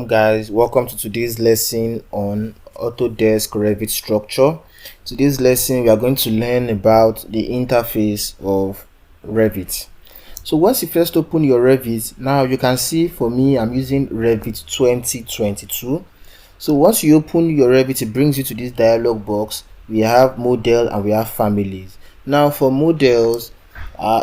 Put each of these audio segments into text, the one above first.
Guys, welcome to today's lesson on Autodesk Revit structure. Today's lesson we are going to learn about the interface of Revit. So once you first open your Revit, now you can see for me I'm using Revit 2022. So once you open your Revit, it brings you to this dialog box. We have model and we have families. Now for models,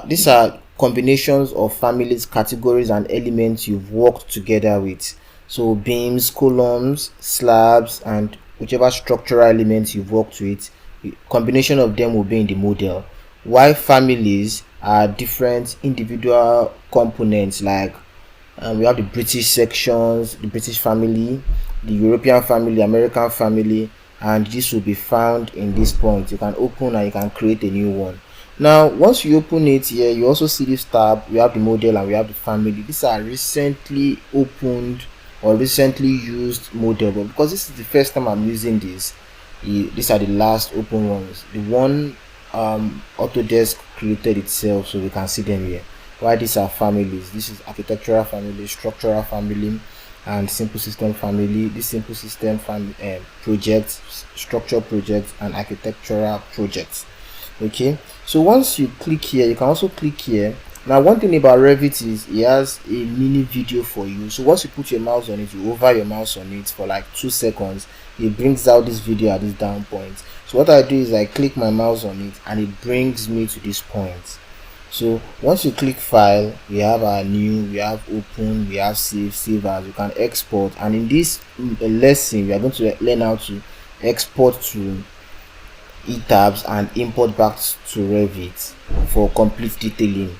these are combinations of families, categories and elements you've worked together with. So beams, columns, slabs and whichever structural elements you've worked with, combination of them will be in the model. While families are different individual components, like we have the British sections, the British family, the European family, American family, and this will be found in this point. You can open and you can create a new one. Now once you open it here, you also see this tab. We have the model and we have the family. These are recently opened or recently used model, but because this is the first time I'm using this, these are the last open ones, the one Autodesk created itself, so we can see them here. Why these are families: this is architectural family, structural family, and simple system family. This simple system project, structure project, and architectural projects. Okay, so once you click here, you can also click here. Now one thing about Revit is it has a mini video for you. So once you put your mouse on it, you hover your mouse on it for like 2 seconds, it brings out this video at this down point. So what I do is I click my mouse on it and it brings me to this point. So once you click file, we have our new, we have open, we have save as, you can export. And in this lesson we are going to learn how to export to tabs and import back to Revit for complete detailing.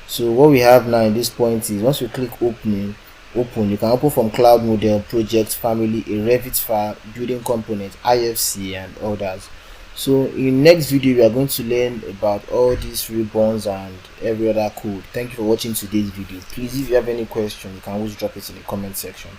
So what we have now in this point is once you click open, you can open from cloud model, project, family, a Revit file, building component, IFC and others. So in next video we are going to learn about all these ribbons and every other code. Thank you for watching today's video. Please, if you have any question, you can always drop it in the comment section.